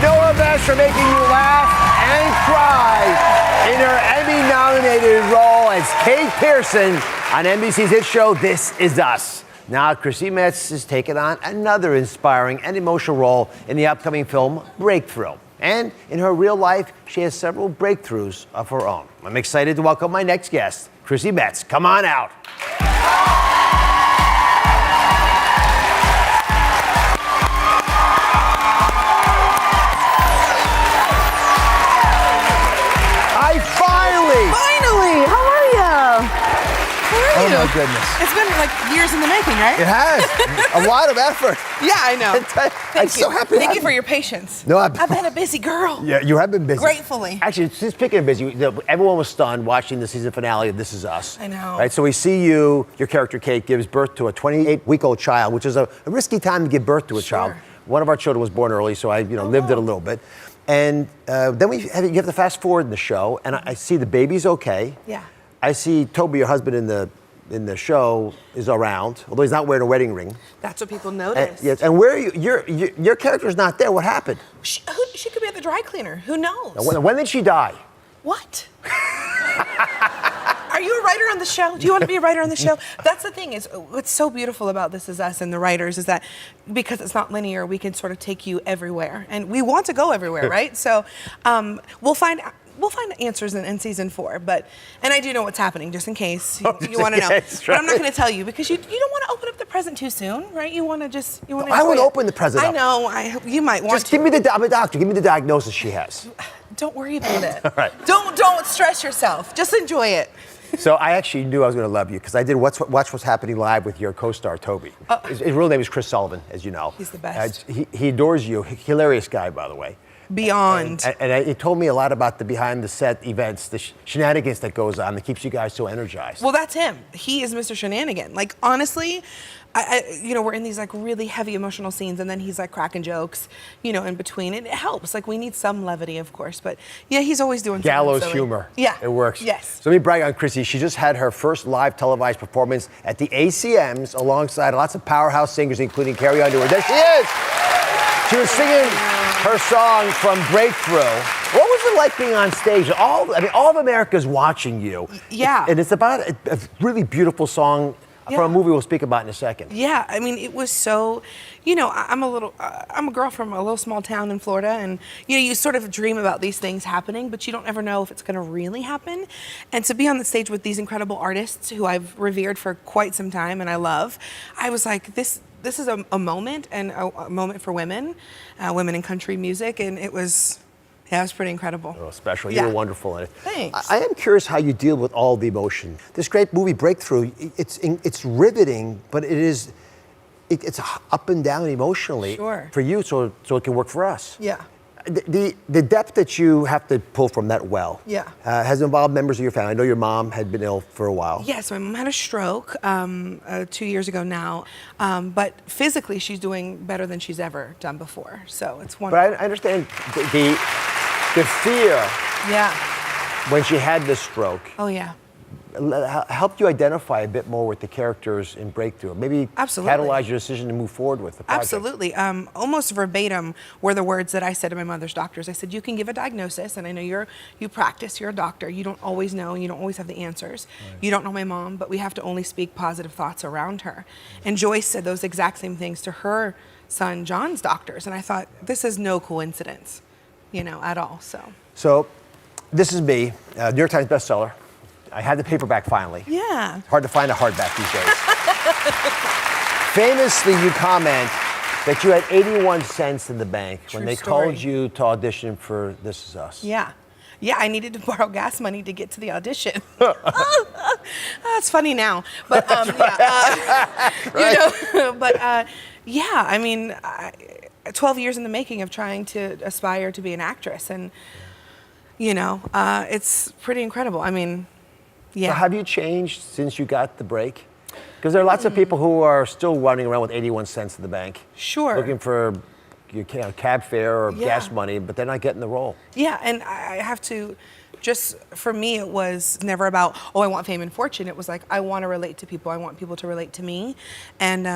know her best for making you laugh and cry in her Emmy-nominated role as Kate Pearson on NBC's hit show, This Is Us. Now, Chrissy Metz is taking on another inspiring and emotional role in the upcoming film, Breakthrough. And in her real life, she has several breakthroughs of her own. I'm excited to welcome my next guest, Chrissy Metz. Come on out. Finally! How are you? Oh my goodness. It's been like years in the making, right? It has. A lot of effort. Yeah, I know. I'm so happy. Thank you for your patience. No, I've been a busy girl. Yeah, you have been busy. Gratefully. Actually, speaking of busy, everyone was stunned watching the season finale of This Is Us. I know. Right, so we see your character Kate gives birth to a 28-week-old child, which is a risky time to give birth to a child. One of our children was born early, so I lived it a little bit. And then you have to fast forward in the show, and I see the baby's okay. Yeah. I see Toby, your husband in the show, is around, although he's not wearing a wedding ring. That's what people notice. Yes. And where are you? Your character's not there. What happened? She could be at the dry cleaner. Who knows? When did she die? What? Are you a writer on the show? Do you want to be a writer on the show? That's the thing, is what's so beautiful about This Is Us and the writers is that because it's not linear, we can sort of take you everywhere. And we want to go everywhere, right? So we'll find answers in season 4, and I do know what's happening, just in case you want to know. But I'm not going to tell you because you don't want to open up the present too soon, right? You want to I would open the present up. I know. You might want to. Just give me I'm a doctor. Give me the diagnosis she has. Don't worry about it. All right. Don't stress yourself. Just enjoy it. So I actually knew I was going to love you because I did Watch What's Happening Live with your co-star, Toby. His real name is Chris Sullivan, as you know. He's the best. He adores you. Hilarious guy, by the way. Beyond. And he told me a lot about the behind-the-set events, the shenanigans that goes on that keeps you guys so energized. Well, that's him. He is Mr. Shenanigan. Like, honestly, we're in these like really heavy emotional scenes, and then he's like cracking jokes, in between. It helps. Like, we need some levity, of course, but yeah, he's always doing gallows something silly. humor. Yeah, it works. Yes. So let me brag on Chrissy. She just had her first live televised performance at the ACMs alongside lots of powerhouse singers, including Carrie Underwood. There she is. She was singing her song from Breakthrough. What was it like being on stage? All of America's watching you. Yeah. And it's about a really beautiful song from a movie we'll speak about in a second. Yeah, I mean, it was so, I'm a girl from a little small town in Florida, and you sort of dream about these things happening, but you don't ever know if it's going to really happen. And to be on the stage with these incredible artists who I've revered for quite some time and I love, I was like, this is a moment, and a moment for women in country music, and it was pretty incredible. Oh, special. Yeah. You were wonderful in it. Thanks. I am curious how you deal with all the emotion. This great movie, Breakthrough, it's riveting, but it's up and down emotionally for you, so it can work for us. Yeah. The depth that you have to pull from that well has involved members of your family. I know your mom had been ill for a while. Yes, my mom had a stroke 2 years ago now, but physically she's doing better than she's ever done before. So it's wonderful. But I understand the fear when she had this stroke. Oh, yeah. Helped you identify a bit more with the characters in Breakthrough. Maybe catalyze your decision to move forward with the project. Absolutely. Almost verbatim were the words that I said to my mother's doctors. I said, you can give a diagnosis, and I know you practice, you're a doctor. You don't always know, and you don't always have the answers. Right. You don't know my mom, but we have to only speak positive thoughts around her. And Joyce said those exact same things to her son John's doctors, and I thought, this is no coincidence, at all. So This Is Me, New York Times bestseller. I had the paperback finally. Yeah. It's hard to find a hardback these days. Famously, you comment that you had 81 cents in the bank when they called you to audition for This Is Us. Yeah. Yeah, I needed to borrow gas money to get to the audition. It's funny now, but yeah, I mean, 12 years in the making of trying to aspire to be an actress, and it's pretty incredible. I mean. Yeah. So have you changed since you got the break? Because there are lots of people who are still running around with 81 cents in the bank. Sure. Looking for cab fare or gas money, but they're not getting the role. Yeah, and I have to just for me, it was never about, oh, I want fame and fortune. It was like, I want to relate to people. I want people to relate to me. And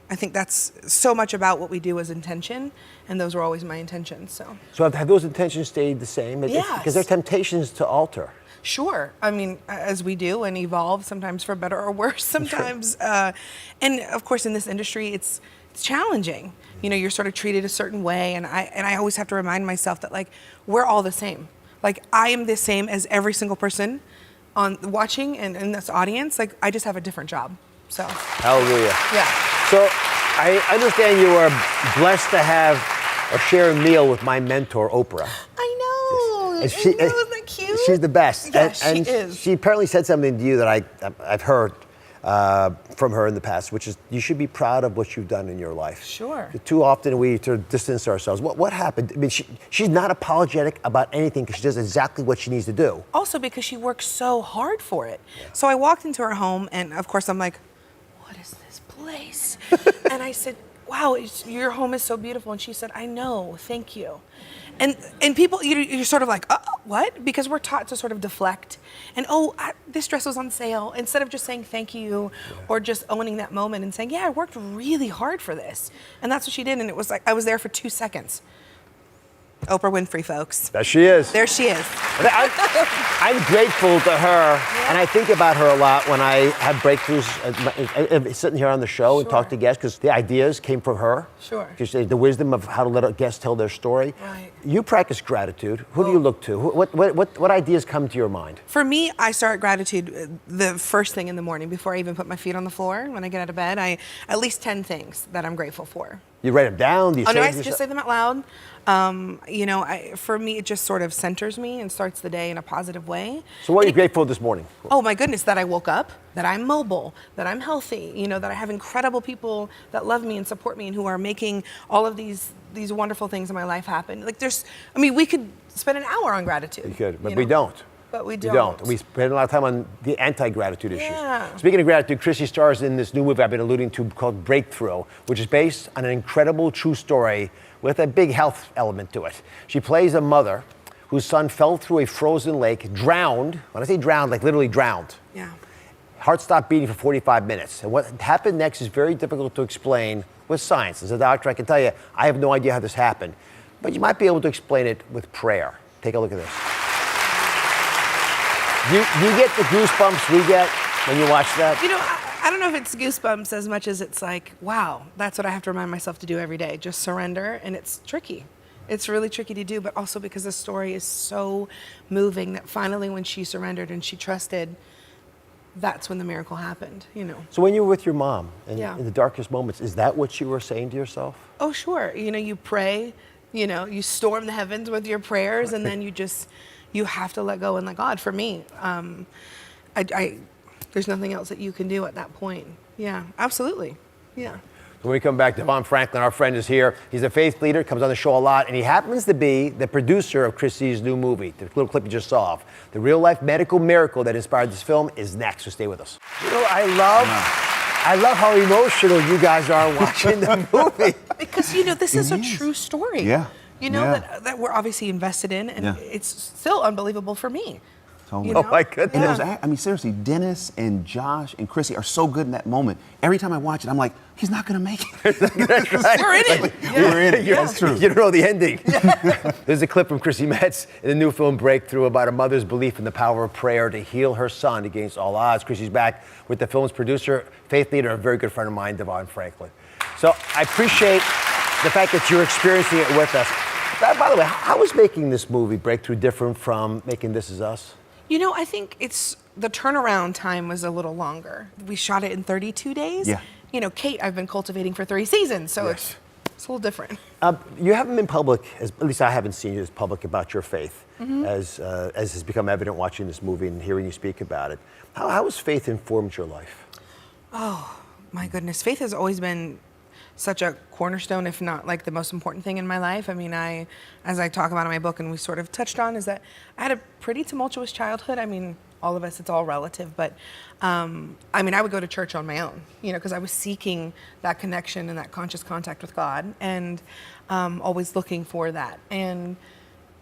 I think that's so much about what we do as intention. And those were always my intentions. So have those intentions stayed the same? Yes. Because there are temptations to alter. Sure. I mean, as we do and evolve, sometimes for better or worse, sometimes. And of course, in this industry, it's challenging. You know, you're sort of treated a certain way. And I always have to remind myself that, like, we're all the same. Like, I am the same as every single person on watching and in this audience. Like, I just have a different job. So. Hallelujah. Yeah. So I understand you are blessed to have or share a meal with my mentor, Oprah. I know. And Isn't that cute? She's the best. Yeah, and she is. She apparently said something to you that I've heard from her in the past, which is you should be proud of what you've done in your life. Sure. Too often we sort of distance ourselves. What happened? I mean, she's not apologetic about anything because she does exactly what she needs to do. Also because she works so hard for it. Yeah. So I walked into her home and of course I'm like, what is this place? And I said, wow, your home is so beautiful. And she said, I know, thank you. And people, you're sort of like, oh, what? Because we're taught to sort of deflect. And, this dress was on sale. Instead of just saying thank you or just owning that moment and saying, yeah, I worked really hard for this. And that's what she did. And it was like, I was there for 2 seconds. Oprah Winfrey, folks. There she is. There she is. I'm grateful to her, and I think about her a lot when I have breakthroughs, sitting here on the show and talk to guests, because the ideas came from her. Sure. Just the wisdom of how to let a guest tell their story. Right. You practice gratitude. Who do you look to? What ideas come to your mind? For me, I start gratitude the first thing in the morning before I even put my feet on the floor. When I get out of bed, at least 10 things that I'm grateful for. You write them down? Do you no, I just say them out loud. For me, it just sort of centers me and starts the day in a positive way. So what are you grateful for this morning? Oh my goodness, that I woke up, that I'm mobile, that I'm healthy, that I have incredible people that love me and support me and who are making all of these wonderful things in my life happen. Like we could spend an hour on gratitude. You could, but we don't. But we don't. We spend a lot of time on the anti-gratitude issues. Yeah. Speaking of gratitude, Chrissy stars in this new movie I've been alluding to called Breakthrough, which is based on an incredible true story with a big health element to it. She plays a mother whose son fell through a frozen lake, drowned. When I say drowned, like literally drowned. Yeah. Heart stopped beating for 45 minutes. And what happened next is very difficult to explain with science. As a doctor, I can tell you, I have no idea how this happened. But you might be able to explain it with prayer. Take a look at this. You get the goosebumps we get when you watch that? I don't know if it's goosebumps as much as it's like, wow, that's what I have to remind myself to do every day. Just surrender, and it's tricky. It's really tricky to do, but also because the story is so moving that finally when she surrendered and she trusted, that's when the miracle happened, So when you were with your mom in the darkest moments, is that what you were saying to yourself? Oh, sure. You pray, you storm the heavens with your prayers, and then you have to let go and let God. For me, there's nothing else that you can do at that point. Yeah, absolutely. Yeah. When we come back, DeVon Franklin, our friend, is here. He's a faith leader, comes on the show a lot, and he happens to be the producer of Chrissy's new movie, the little clip you just saw of. The real-life medical miracle that inspired this film is next, so stay with us. I love how emotional you guys are watching the movie. Because, this is a true story. Yeah. That we're obviously invested in, and it's still unbelievable for me. Totally. Oh my goodness. And seriously, Dennis and Josh and Chrissy are so good in that moment. Every time I watch it, I'm like, he's not going to make it. Right. We're in it. We're in it. That's true. You don't know the ending. There's a clip from Chrissy Metz in the new film Breakthrough about a mother's belief in the power of prayer to heal her son against all odds. Chrissy's back with the film's producer, faith leader, a very good friend of mine, DeVon Franklin. So I appreciate the fact that you're experiencing it with us. By the way, how is making this movie, Breakthrough, different from making This Is Us? I think the turnaround time was a little longer. We shot it in 32 days. Yeah. Kate, I've been cultivating for 3 seasons, so it's a little different. You haven't been public, at least I haven't seen you as public about your faith, as has become evident watching this movie and hearing you speak about it. How has faith informed your life? Oh, my goodness. Faith has always been such a cornerstone, if not like the most important thing in my life. I mean, as I talk about in my book and we sort of touched on, is that I had a pretty tumultuous childhood. I mean, all of us, it's all relative, but I would go to church on my own, because I was seeking that connection and that conscious contact with God, and always looking for that. And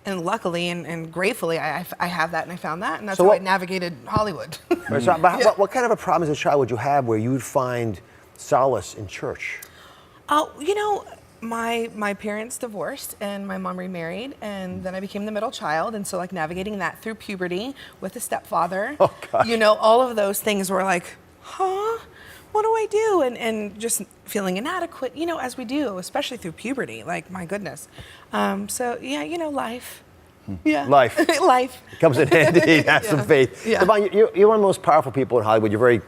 And luckily and gratefully, I have that and I found that, and that's So how what- I navigated Hollywood. Right, so, but what kind of a problem as a child would you have where you would find solace in church? Oh, you know, my parents divorced and my mom remarried, and then I became the middle child, and so like navigating that through puberty with a stepfather, Oh, gosh. you know, all of those things were like, huh? What do I do? And just feeling inadequate, you know, as we do, especially through puberty. Like, my goodness. So yeah, you know, life. Yeah. Life. Life. It comes in handy. Have some faith. Yeah. DeVon, you're one of the most powerful people in Hollywood. You're very,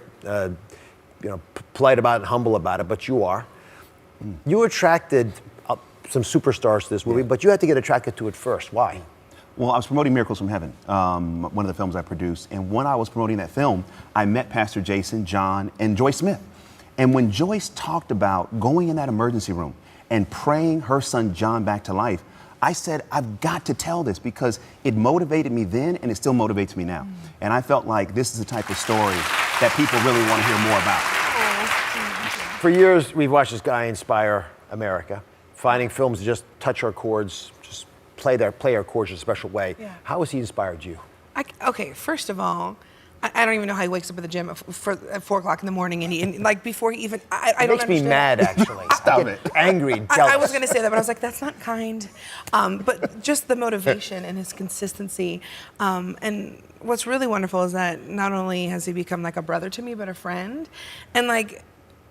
polite about it and humble about it, but you are. You attracted some superstars to this movie, but you had to get attracted to it first. Why? Well, I was promoting Miracles from Heaven, one of the films I produced. And when I was promoting that film, I met Pastor Jason, John, and Joyce Smith. And when Joyce talked about going in that emergency room and praying her son John back to life, I said, I've got to tell this because it motivated me then and it still motivates me now. And I felt like this is the type of story that people really want to hear more about. For years, we've watched this guy inspire America, finding films that just touch our chords, just play our chords in a special way. Yeah. How has he inspired you? Okay, first of all, I don't even know how he wakes up at the gym at 4 o'clock in the morning, and like before he even, I It don't makes me understand. mad, actually. Stop I get it. Angry, jealous. I was going to say that, but I was like, that's not kind. But just the motivation and his consistency. And what's really wonderful is that not only has he become like a brother to me, but a friend. And like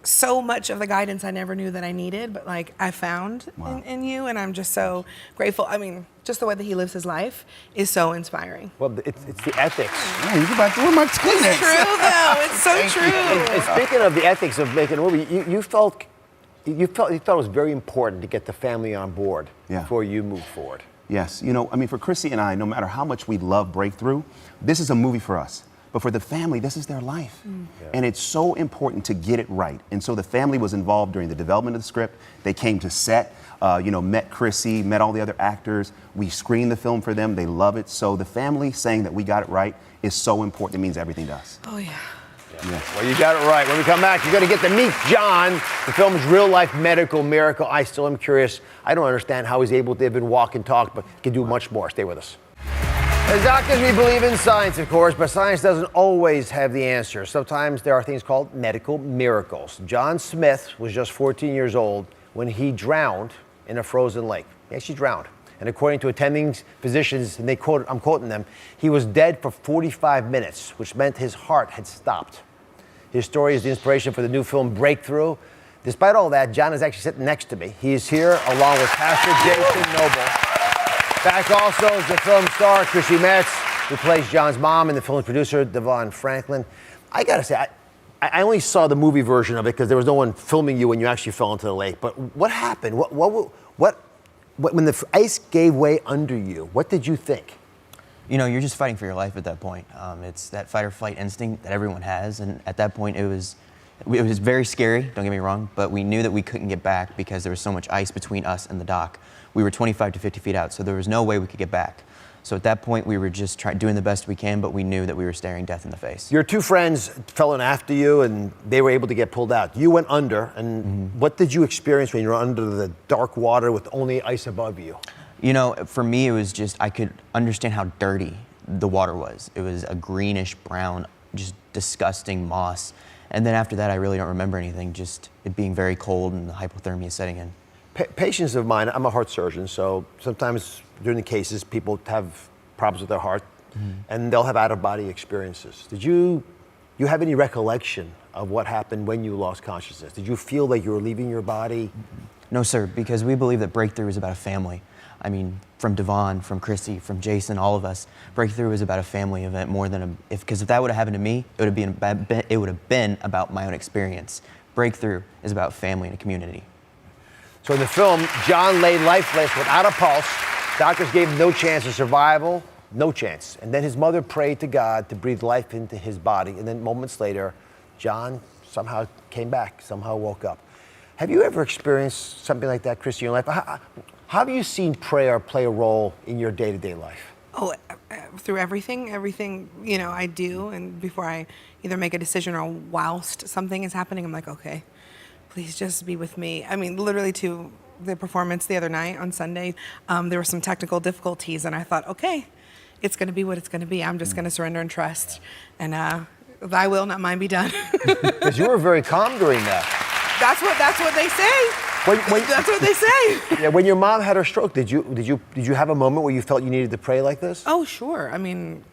so much of the guidance I never knew that I needed, but like I found in you. And I'm just so grateful. I mean, just the way that he lives his life is so inspiring. Well, it's the ethics. Yeah, you about to ruin my Kleenex. It's true, though. It's so true. And speaking of the ethics of making a movie, you thought it was very important to get the family on board before you moved forward. Yes, you know, I mean, for Chrissy and I, no matter how much we love Breakthrough, this is a movie for us. But for the family, this is their life. And it's so important to get it right. And so the family was involved during the development of the script. They came to set, met Chrissy, met all the other actors. We screened the film for them. They love it. So the family saying that we got it right is so important. It means everything to us. Oh, yeah. Well, you got it right. When we come back, you're going to get to meet John, the film's real-life medical miracle. I still am curious. I don't understand how he's able to even walk and talk, but he can do much more. Stay with us. As doctors, we believe in science, of course, but science doesn't always have the answer. Sometimes there are things called medical miracles. John Smith was just 14 years old when he drowned in a frozen lake. Yes, he drowned. And according to attending physicians, and I'm quoting them, he was dead for 45 minutes, which meant his heart had stopped. His story is the inspiration for the new film Breakthrough. Despite all that, John is actually sitting next to me. He is here along with Pastor Jason Noble. Back also is the film star Chrissy Metz, who plays John's mom, and the film's producer DeVon Franklin. I gotta say, I only saw the movie version of it because there was no one filming you when you actually fell into the lake. But what happened? What when the ice gave way under you? What did you think? You know, you're just fighting for your life at that point. It's that fight or flight instinct that everyone has, and at that point it was very scary, don't get me wrong, but we knew that we couldn't get back because there was so much ice between us and the dock. We were 25 to 50 feet out, so there was no way we could get back. So at that point, we were just doing the best we can, but we knew that we were staring death in the face. Your two friends fell in after you, and they were able to get pulled out. You went under, and what did you experience when you were under the dark water with only ice above you? You know, for me, it was just, I could understand how dirty the water was. It was a greenish brown, just disgusting moss. And then after that, I really don't remember anything, just it being very cold and the hypothermia setting in. Patients of mine, I'm a heart surgeon, so sometimes during the cases, people have problems with their heart, and they'll have out-of-body experiences. Did you have any recollection of what happened when you lost consciousness? Did you feel like you were leaving your body? No, sir, because we believe that Breakthrough is about a family. I mean, from DeVon, from Chrissy, from Jason, all of us, Breakthrough is about a family event more than because if that would have happened to me, it would have been about my own experience. Breakthrough is about family and a community. So in the film, John lay lifeless without a pulse. Doctors gave him no chance of survival, no chance. And then his mother prayed to God to breathe life into his body. And then moments later, John somehow came back, somehow woke up. Have you ever experienced something like that, Chrissy, in your life? How have you seen prayer play a role in your day-to-day life? Oh, through everything I do, and before I either make a decision or whilst something is happening, I'm like, okay, please just be with me. I mean, literally to the performance the other night on Sunday, there were some technical difficulties, and I thought, okay, it's going to be what it's going to be. I'm just going to surrender and trust, and thy will, not mine, be done. Because you were very calm during that. That's what they say. That's what they say. Yeah, when your mom had her stroke, did you have a moment where you felt you needed to pray like this? Oh, sure. I mean,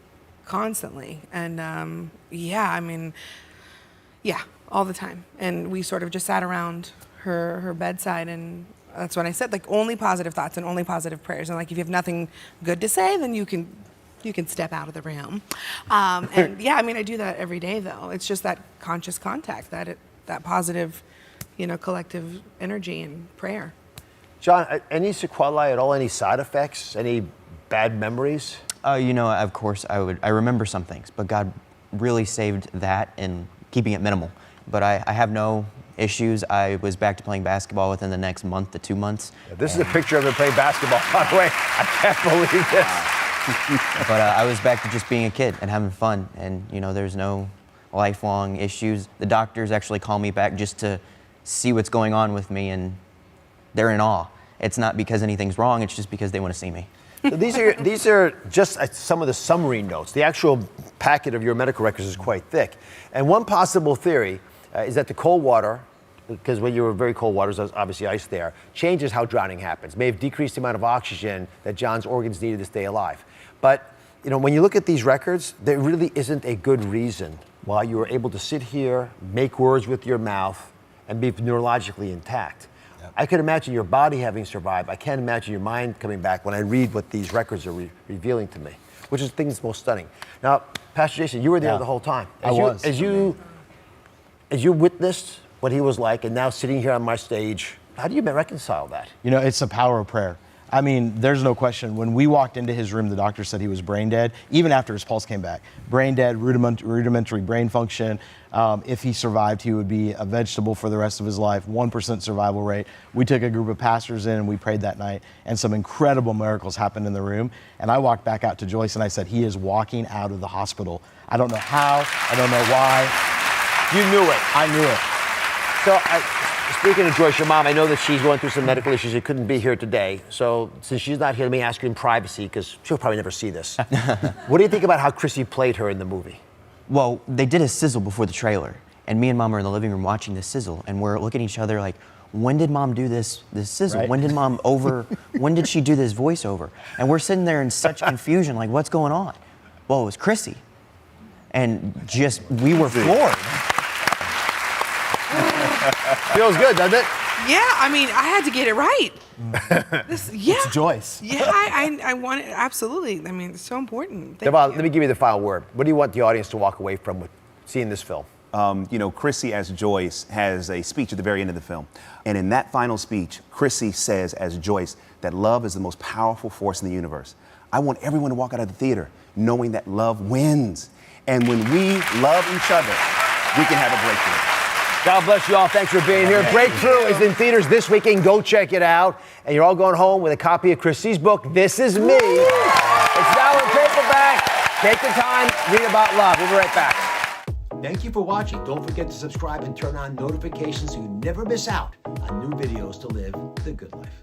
constantly, and yeah, all the time. And we sort of just sat around her bedside, and that's when I said, like, only positive thoughts and only positive prayers. And like, if you have nothing good to say, then you can step out of the room. And yeah, I mean, I do that every day, though. It's just that conscious contact, that positive, collective energy and prayer. John, any sequelae at all? Any side effects? Any bad memories? Of course, I remember some things, but God really saved that and keeping it minimal. But I have no issues. I was back to playing basketball within the next month to 2 months. Yeah, this is a picture of him playing basketball, by the way. I can't believe this. But I was back to just being a kid and having fun, and there's no lifelong issues. The doctors actually call me back just to see what's going on with me, and they're in awe. It's not because anything's wrong, it's just because they want to see me. So these are just some of the summary notes. The actual packet of your medical records is quite thick. And one possible theory is that the cold water, because when you were very cold water, there's obviously ice there, changes how drowning happens. May have decreased the amount of oxygen that John's organs needed to stay alive. But when you look at these records, there really isn't a good reason why you were able to sit here, make words with your mouth, and be neurologically intact. Yep. I could imagine your body having survived. I can't imagine your mind coming back when I read what these records are revealing to me, which is the thing that's most stunning. Now, Pastor Jason, you were there the whole time. As you witnessed what he was like, and now sitting here on my stage, how do you reconcile that? It's the power of prayer. I mean, there's no question. When we walked into his room, the doctor said he was brain dead, even after his pulse came back. Brain dead, rudimentary brain function. If he survived, he would be a vegetable for the rest of his life, 1% survival rate. We took a group of pastors in and we prayed that night, and some incredible miracles happened in the room. And I walked back out to Joyce and I said, he is walking out of the hospital. I don't know how, I don't know why. You knew it. I knew it. So, speaking of Joyce, your mom, I know that she's going through some medical issues. She couldn't be here today. So, since she's not here, let me ask you in privacy, because she'll probably never see this. What do you think about how Chrissy played her in the movie? Well, they did a sizzle before the trailer, and me and Mom are in the living room watching this sizzle, and we're looking at each other like, when did Mom do this sizzle? Right. When did she do this voiceover? And we're sitting there in such confusion, like, what's going on? Well, it was Chrissy. And we were floored. Feels good, doesn't it? Yeah, I mean, I had to get it right. It's Joyce. Yeah, I want it, absolutely. I mean, it's so important. DeVon, let me give you the final word. What do you want the audience to walk away from with seeing this film? Chrissy as Joyce has a speech at the very end of the film. And in that final speech, Chrissy says as Joyce that love is the most powerful force in the universe. I want everyone to walk out of the theater knowing that love wins. And when we love each other, we can have a breakthrough. God bless you all. Thanks for being here. Breakthrough is in theaters this weekend. Go check it out. And you're all going home with a copy of Chrissy's book, This Is Me. It's now in paperback. Take the time, read about love. We'll be right back. Thank you for watching. Don't forget to subscribe and turn on notifications so you never miss out on new videos to live the good life.